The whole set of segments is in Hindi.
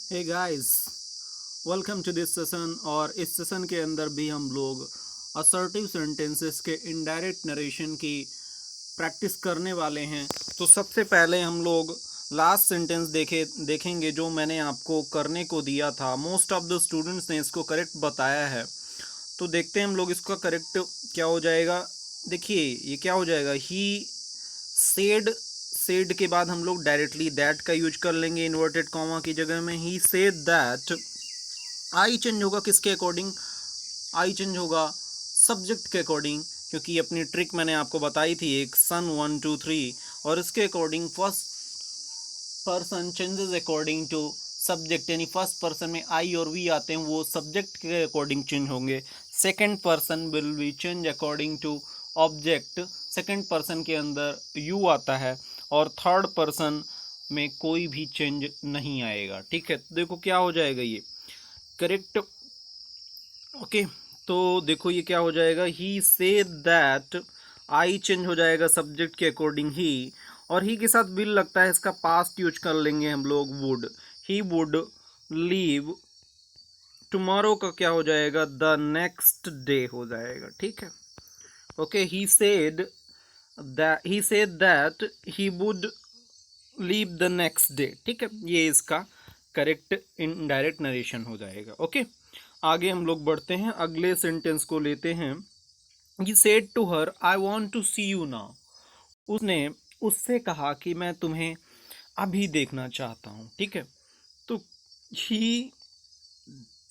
Hey guys, welcome to this session. और इस सेशन के अंदर भी हम लोग असर्टिव सेंटेंसेस के इनडायरेक्ट नरेशन की प्रैक्टिस करने वाले हैं। तो सबसे पहले हम लोग लास्ट सेंटेंस देखेंगे जो मैंने आपको करने को दिया था। मोस्ट ऑफ द स्टूडेंट्स ने इसको करेक्ट बताया है, तो देखते हैं हम लोग इसका करेक्ट क्या हो जाएगा। देखिए ये क्या हो जाएगा, ही सेड के बाद हम लोग डायरेक्टली दैट का यूज कर लेंगे इन्वर्टेड कॉमा की जगह में। ही सेड दैट, आई चेंज होगा किसके अकॉर्डिंग, आई चेंज होगा सब्जेक्ट के अकॉर्डिंग, क्योंकि अपनी ट्रिक मैंने आपको बताई थी एक सन 1 2 3, और इसके according first person changes according to subject, यानी फर्स्ट पर्सन में आई और वी आते हैं, वो सब्जेक्ट के अकॉर्डिंग चेंज होंगे। Second person will be change according to object, second person के अंदर यू आता है, और थर्ड पर्सन में कोई भी चेंज नहीं आएगा। ठीक है, तो देखो क्या हो जाएगा ये करेक्ट। ओके, तो देखो ये क्या हो जाएगा, ही से दैट, आई चेंज हो जाएगा सब्जेक्ट के अकॉर्डिंग ही, और ही के साथ विल लगता है, इसका पास्ट यूज कर लेंगे हम लोग would. He would leave, tomorrow का क्या हो जाएगा, द नेक्स्ट डे हो जाएगा। ठीक है, okay. He said that he would leave the next day. ठीक है, ये इसका करेक्ट इनडायरेक्ट नरेशन हो जाएगा। ओके, आगे हम लोग बढ़ते हैं, अगले सेंटेंस को लेते हैं। He said to her, I want to see you now. उसने उससे कहा कि मैं तुम्हें अभी देखना चाहता हूँ। ठीक है, तो ही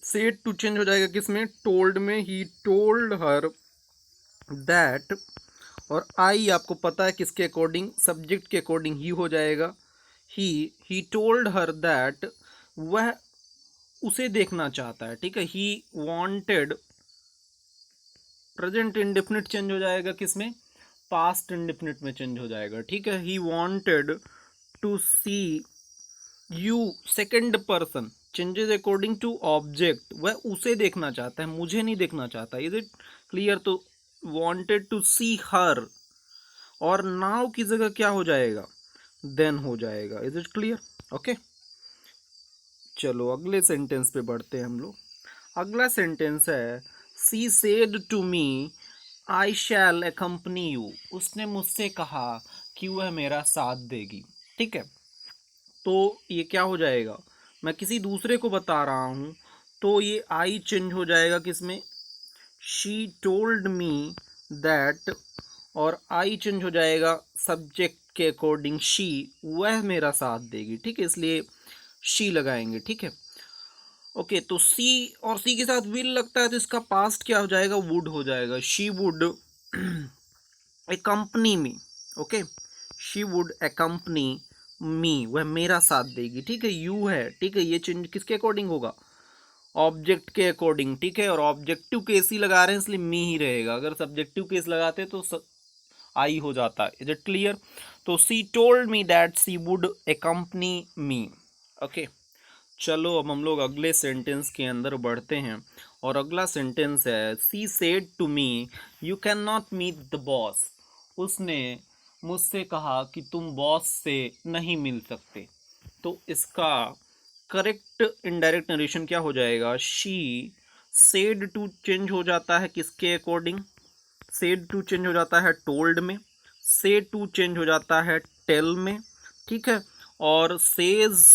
सेड टू चेंज हो जाएगा किसमें, टोल्ड में। ही टोल्ड हर दैट, और आई आपको पता है किसके अकॉर्डिंग, सब्जेक्ट के अकॉर्डिंग ही हो जाएगा। ही टोल्ड हर दैट, वह उसे देखना चाहता है। ठीक है, he wanted, present indefinite change हो जाएगा किसमें, पास्ट इंडेफिनिट में चेंज हो जाएगा। ठीक है, he wanted to see you, second person changes according to object, वह उसे देखना चाहता है, मुझे नहीं देखना चाहता। Is it clear? तो वांटेड टू सी हर, और नाउ की जगह क्या हो जाएगा, देन हो जाएगा। Is it clear? ओके, चलो अगले सेंटेंस पे बढ़ते हैं हम लोग। अगला सेंटेंस है, she said to me I shall accompany you. उसने मुझसे कहा कि वह मेरा साथ देगी। ठीक है, तो ये क्या हो जाएगा, मैं किसी दूसरे को बता रहा हूँ, तो ये आई चेंज हो जाएगा किसमें, शी टोल्ड मी दैट, और आई चेंज हो जाएगा सब्जेक्ट के अकॉर्डिंग शी, वह मेरा साथ देगी। ठीक है, इसलिए शी लगाएंगे। ठीक है, ओके। तो सी और सी के साथ विल लगता है, तो इसका पास्ट क्या हो जाएगा, वुड हो जाएगा। She would accompany me. Okay, she would accompany मी, वह मेरा साथ देगी। ठीक है, यू है। ठीक है, ये चेंज किसके अकॉर्डिंग होगा, ऑब्जेक्ट के अकॉर्डिंग। ठीक है, और ऑब्जेक्टिव केस ही लगा रहे हैं इसलिए मी ही रहेगा, अगर सब्जेक्टिव केस लगाते तो आई हो जाता। Is it clear? तो she told me that she would accompany me. Okay, चलो अब हम लोग अगले सेंटेंस के अंदर बढ़ते हैं, और अगला सेंटेंस है, she said to me you can not meet the boss. उसने मुझसे कहा कि तुम बॉस से नहीं मिल सकते। तो इसका करेक्ट इनडायरेक्ट नरेशन क्या हो जाएगा, शी सेड टू चेंज हो जाता है किसके अकॉर्डिंग, सेड टू चेंज हो जाता है टोल्ड में, से टू चेंज हो जाता है टेल में। ठीक है, और सेज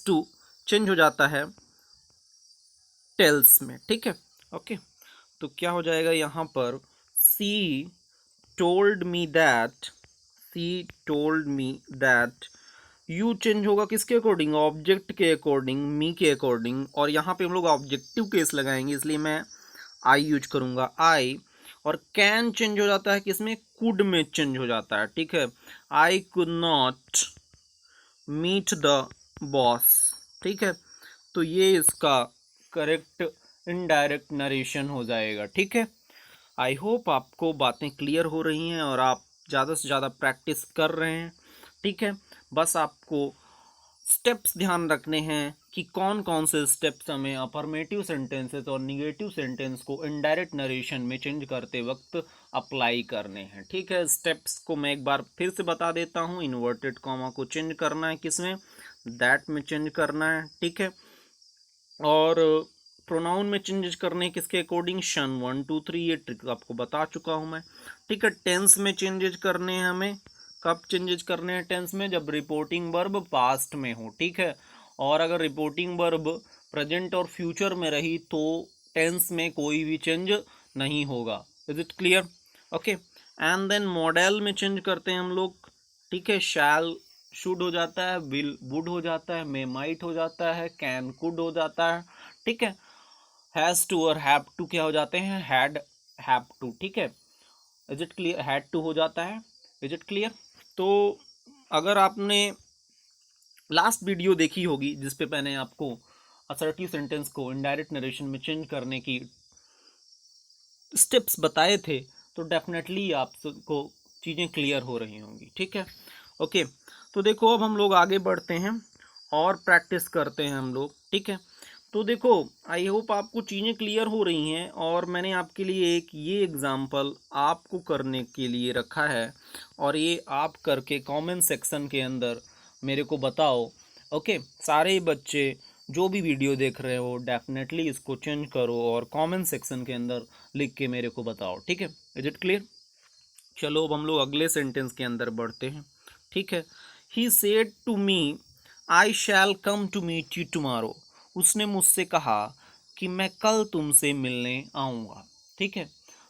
टू चेंज हो जाता है टेल्स में। ठीक है, ओके। तो क्या हो जाएगा यहाँ पर, सी told me that, C told me that, you change होगा किसके अकॉर्डिंग, ऑब्जेक्ट के अकॉर्डिंग, मी के अकॉर्डिंग, और यहाँ पे हम लोग ऑब्जेक्टिव केस लगाएंगे इसलिए मैं आई यूज करूंगा, आई। और कैन चेंज हो जाता है किसमें, कुड में चेंज हो जाता है। ठीक है, I could not meet the boss. ठीक है, तो ये इसका करेक्ट इनडायरेक्ट नरेशन हो जाएगा। ठीक है, आई होप आपको बातें क्लियर हो रही हैं और आप ज़्यादा से ज़्यादा प्रैक्टिस कर रहे हैं। ठीक है, बस आपको स्टेप्स ध्यान रखने हैं कि कौन कौन से स्टेप्स हमें अफर्मेटिव सेंटेंसेस और निगेटिव सेंटेंस को इनडायरेक्ट नरेशन में चेंज करते वक्त अप्लाई करने हैं। ठीक है, स्टेप्स को मैं एक बार फिर से बता देता हूँ। इन्वर्टेड कॉमा को चेंज करना है, किसमें, दैट में चेंज करना है। ठीक है, और प्रोनाउन में चेंजेस करने किसके अकॉर्डिंग, शन 1 2 3, ये ट्रिक आपको बता चुका हूं मैं। ठीक है, टेंस में चेंजेस करने हैं हमें। कब चेंजेस करने हैं टेंस में, जब रिपोर्टिंग वर्ब पास्ट में हो। ठीक है, और अगर रिपोर्टिंग वर्ब प्रेजेंट और फ्यूचर में रही तो टेंस में कोई भी चेंज नहीं होगा। Is it clear? Okay, and then modal में चेंज करते हैं हम लोग। ठीक है, शैल शुड हो जाता है, विल वुड हो जाता है, मे माइट हो जाता है, कैन कुड हो जाता है। ठीक है, हैज टू और हैव टू क्या हो जाते हैं, हैड हैव टू। ठीक है, is it clear? Had to हो जाता है। Is it clear? तो अगर आपने लास्ट वीडियो देखी होगी जिसपे मैंने आपको असर्टिव सेंटेंस को इनडायरेक्ट नरेशन में चेंज करने की स्टेप्स बताए थे, तो डेफिनेटली आपको चीज़ें क्लियर हो रही होंगी। ठीक है, ओके, तो देखो अब हम लोग आगे बढ़ते हैं और प्रैक्टिस करते हैं हम लोग। ठीक है, तो देखो आई होप आपको चीज़ें क्लियर हो रही हैं, और मैंने आपके लिए एक ये एग्ज़ाम्पल आपको करने के लिए रखा है, और ये आप करके कमेंट सेक्शन के अंदर मेरे को बताओ। ओके, सारे बच्चे जो भी वीडियो देख रहे हो डेफिनेटली इसको चेंज करो और कमेंट सेक्शन के अंदर लिख के मेरे को बताओ। ठीक है, इज इट क्लियर? चलो अब हम लोग अगले सेंटेंस के अंदर बढ़ते हैं। ठीक है, he said to me I shall come to meet you tomorrow. उसने मुझसे कहा कि मैं कल तुमसे मिलने आऊँगा। ठीक है,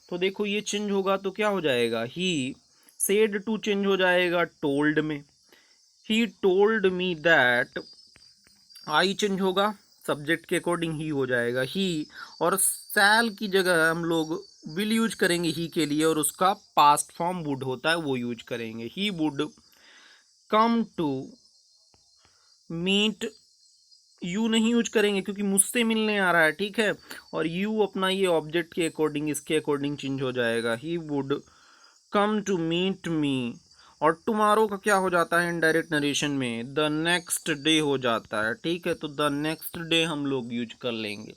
तो देखो ये चेंज होगा तो क्या हो जाएगा, ही सेड टू चेंज हो जाएगा टोल्ड में। ही told me that, I change होगा, सब्जेक्ट के अकॉर्डिंग ही हो जाएगा ही, और सैल की जगह हम लोग विल यूज करेंगे ही के लिए, और उसका पास्ट फॉर्म वुड होता है वो यूज करेंगे। He would come to meet, you नहीं यूज करेंगे क्योंकि मुझसे मिलने आ रहा है। ठीक है, और यू अपना ये ऑब्जेक्ट के अकॉर्डिंग इसके अकॉर्डिंग चेंज हो जाएगा। He would come to meet me, और टुमारो का क्या हो जाता है इनडायरेक्ट नरेशन में, द नेक्स्ट डे हो जाता है। ठीक है, तो द नेक्स्ट डे हम लोग यूज कर लेंगे।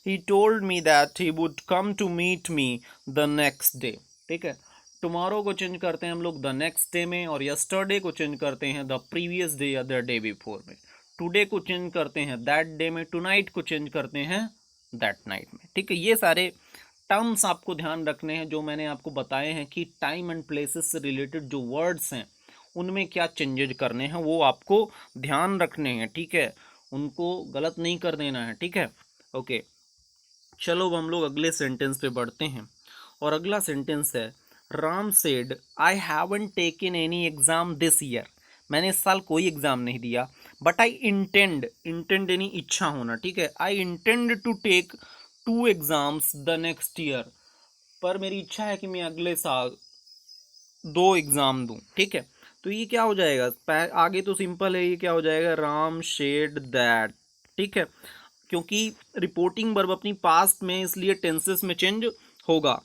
He told me that he would come to meet me the next day. ठीक है, टुमारो को चेंज करते हैं हम लोग द नेक्स्ट डे में, और यस्टरडे को चेंज करते हैं द प्रीवियस डे या द डे बिफोर में। टुडे को चेंज करते हैं दैट डे में, टुनाइट को चेंज करते हैं दैट नाइट में। ठीक है, ये सारे टर्म्स आपको ध्यान रखने हैं जो मैंने आपको बताए हैं कि टाइम एंड प्लेसेस से रिलेटेड जो वर्ड्स हैं उनमें क्या चेंजेज करने हैं वो आपको ध्यान रखने हैं। ठीक है, उनको गलत नहीं कर देना है। ठीक है, ओके, चलो अब हम लोग अगले सेंटेंस पे बढ़ते हैं, और अगला सेंटेंस है Ram said I haven't taken any exam this year. मैंने इस साल कोई एग्जाम नहीं दिया, बट आई इंटेंड, इंटेंड यानी इच्छा होना। ठीक है, I intend to take 2 exams the next year, पर मेरी इच्छा है कि मैं अगले साल 2 एग्जाम दूं। ठीक है, तो ये क्या हो जाएगा, आगे तो सिंपल है, ये क्या हो जाएगा, राम शेड दैट। ठीक है, क्योंकि रिपोर्टिंग वर्ब अपनी पास्ट में, इसलिए टेंसेस में चेंज होगा।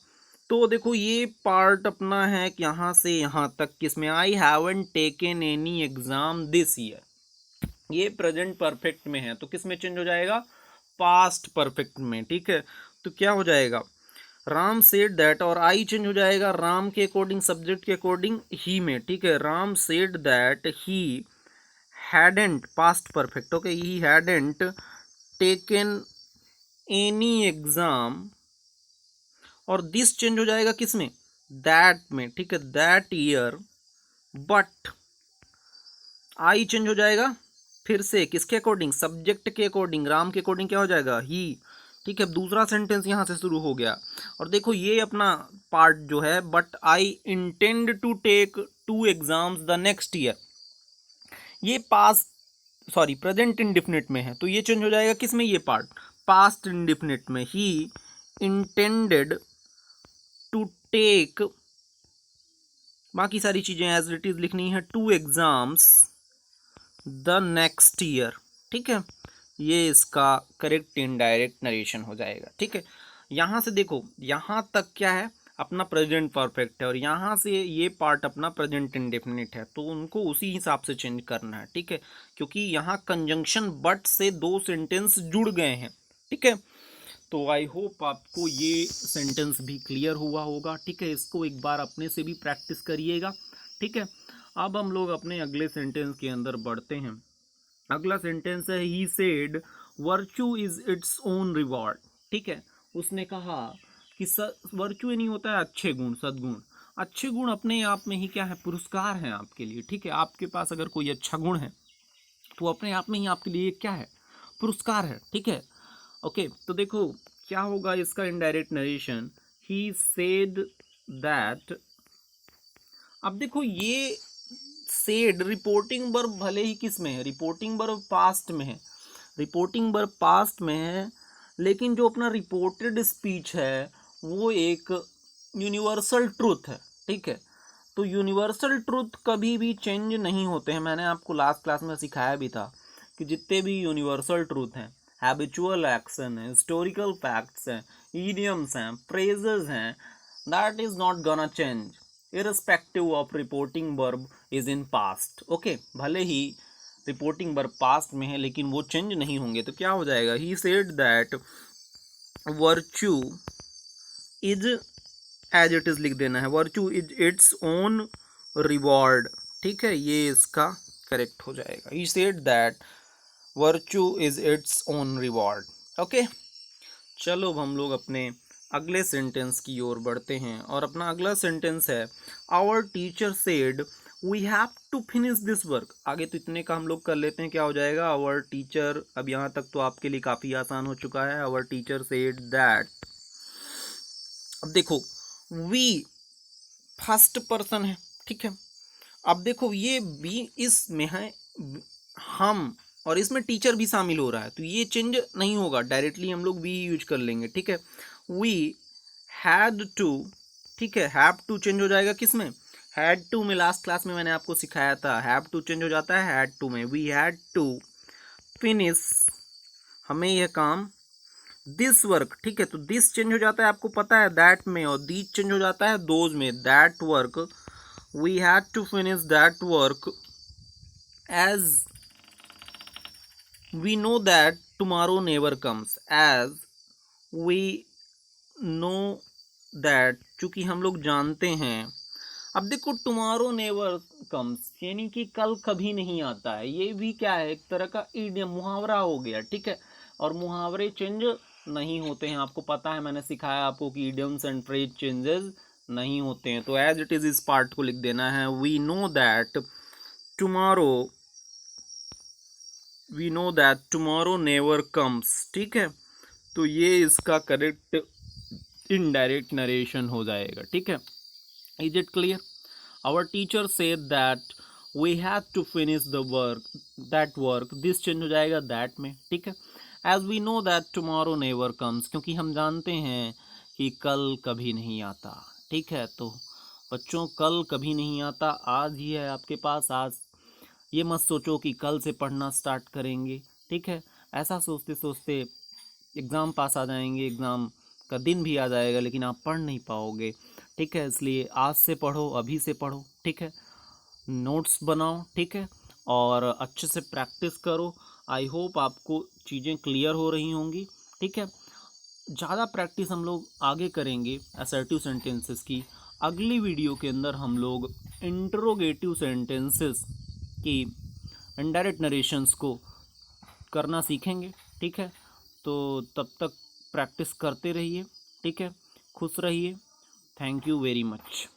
तो देखो ये पार्ट अपना है कि यहाँ से यहाँ तक किसमें, I haven't taken any exam this year, ये प्रेजेंट परफेक्ट में है, तो किस में चेंज हो जाएगा, पास्ट परफेक्ट में। ठीक है, तो क्या हो जाएगा, राम सेड दैट, और आई चेंज हो जाएगा राम के अकॉर्डिंग, सब्जेक्ट के अकॉर्डिंग ही में। ठीक है, Ram said that he hadn't, past perfect, okay, he hadn't taken any exam, और दिस चेंज हो जाएगा किसमें, दैट में। ठीक है, that year, but I change हो जाएगा फिर से किसके अकॉर्डिंग, सब्जेक्ट के अकॉर्डिंग, राम के अकॉर्डिंग क्या हो जाएगा, ही। ठीक है, दूसरा सेंटेंस यहाँ से शुरू हो गया, और देखो ये अपना पार्ट जो है, but I intend to take 2 exams the next year, ये पास्ट सॉरी प्रेजेंट इंडिफिनिट में है, तो ये चेंज हो जाएगा किसमें, ये पार्ट पास्ट इंडिफिनिट में। ही इंटेंडेड टू टेक, बाकी सारी चीजें एज इट इज लिखनी है, 2 एग्जाम्स द नेक्स्ट ईयर। ठीक है, ये इसका करेक्ट इनडायरेक्ट नरेशन हो जाएगा। ठीक है, यहां से देखो यहां तक क्या है, अपना प्रेजेंट परफेक्ट है और यहाँ से ये पार्ट अपना प्रेजेंट इंडेफिनिट है, तो उनको उसी हिसाब से चेंज करना है, ठीक है, क्योंकि यहाँ कंजंक्शन बट से दो सेंटेंस जुड़ गए हैं, ठीक है। तो आई होप आपको ये सेंटेंस भी क्लियर हुआ होगा, ठीक है। इसको एक बार अपने से भी प्रैक्टिस करिएगा, ठीक है। अब हम लोग अपने अगले सेंटेंस के अंदर बढ़ते हैं। अगला सेंटेंस है he said virtue is its own reward, ठीक है। उसने कहा कि वर्च्यू नहीं होता है अच्छे गुण, सद्गुण। अच्छे गुण अपने आप में ही क्या है, पुरस्कार हैं आपके लिए, ठीक है। आपके पास अगर कोई अच्छा गुण है तो अपने आप में ही आपके लिए क्या है, पुरस्कार है, ठीक है। ओके, तो देखो क्या होगा इसका indirect narration, he said that. अब देखो ये सेड रिपोर्टिंग वर्ब भले ही किस में है, रिपोर्टिंग वर्ब पास्ट में है, रिपोर्टिंग वर्ब पास्ट में है, लेकिन जो अपना रिपोर्टेड स्पीच है वो एक यूनिवर्सल ट्रूथ है, ठीक है। तो यूनिवर्सल ट्रूथ कभी भी चेंज नहीं होते हैं। मैंने आपको लास्ट क्लास में सिखाया भी था कि जितने भी यूनिवर्सल ट्रूथ हैं, हैबिचुअल एक्शन है, हिस्टोरिकल फैक्ट्स हैं, ईडियम्स हैं, फ्रेजेस हैं, that is not gonna change irrespective of reporting verb is in past, okay. भले ही रिपोर्टिंग वर्ब पास्ट में है लेकिन वो चेंज नहीं होंगे। तो क्या हो जाएगा, he said that virtue is, as it is लिख देना है, virtue is its own reward, ठीक है, ये इसका करेक्ट हो जाएगा। He said that virtue is its own reward, okay. चलो अब हम लोग अपने अगले सेंटेंस की ओर बढ़ते हैं और अपना अगला सेंटेंस है our teacher said we have to finish this work. आगे तो इतने का हम लोग कर लेते हैं, क्या हो जाएगा, आवर टीचर, अब यहाँ तक तो आपके लिए काफ़ी आसान हो चुका है। आवर टीचर सेड दैट, अब देखो वी फर्स्ट पर्सन है, ठीक है। अब देखो ये बी इसमें है हम, और इसमें टीचर भी शामिल हो रहा है, तो ये चेंज नहीं होगा, डायरेक्टली हम लोग वी यूज कर लेंगे, ठीक है। वी हैड टू, ठीक है, हैव टू चेंज हो जाएगा किसमें, हैड टू में। लास्ट क्लास में मैंने आपको सिखाया था हैव टू चेंज हो जाता है हैड टू में। वी हैड टू फिनिश, हमें यह काम, दिस वर्क, ठीक है, तो दिस चेंज हो जाता है आपको पता है दैट में, और दीज चेंज हो जाता है दोज में, that work, we had to finish that work as we know that tomorrow never comes, as we know that, चूंकि हम लोग जानते हैं। अब देखो टुमारो नेवर कम्स यानी कि कल कभी नहीं आता है, ये भी क्या है, एक तरह का इडियम, मुहावरा हो गया, ठीक है। और मुहावरे चेंज नहीं होते हैं, आपको पता है, मैंने सिखाया आपको कि इडियम्स एंड फ्रेज चेंजेस नहीं होते हैं। तो एज इट इज इस पार्ट को लिख देना है, we know that tomorrow, we know that tomorrow never comes, ठीक है। तो ये इसका करेक्ट इनडायरेक्ट नरेशन हो जाएगा, ठीक है। Is it clear? Our teacher said that we have to finish the work, that work, this change हो जाएगा दैट में, ठीक है। एज we know that tomorrow never कम्स, क्योंकि हम जानते हैं कि कल कभी नहीं आता, ठीक है। तो बच्चों कल कभी नहीं आता, आज ही है आपके पास, आज ये मत सोचो कि कल से पढ़ना स्टार्ट करेंगे, ठीक है। ऐसा सोचते सोचते एग्ज़ाम पास आ जाएंगे, एग्ज़ाम का दिन भी आ जाएगा लेकिन आप पढ़ नहीं पाओगे, ठीक है। इसलिए आज से पढ़ो, अभी से पढ़ो, ठीक है। नोट्स बनाओ, ठीक है, और अच्छे से प्रैक्टिस करो। आई होप आपको चीज़ें क्लियर हो रही होंगी, ठीक है। ज़्यादा प्रैक्टिस हम लोग आगे करेंगे असर्टिव सेंटेंसेस की। अगली वीडियो के अंदर हम लोग इंटरोगेटिव सेंटेंसेस की इनडायरेक्ट नरेशंस को करना सीखेंगे, ठीक है। तो तब तक प्रैक्टिस करते रहिए, ठीक है। खुश रहिए। Thank you very much.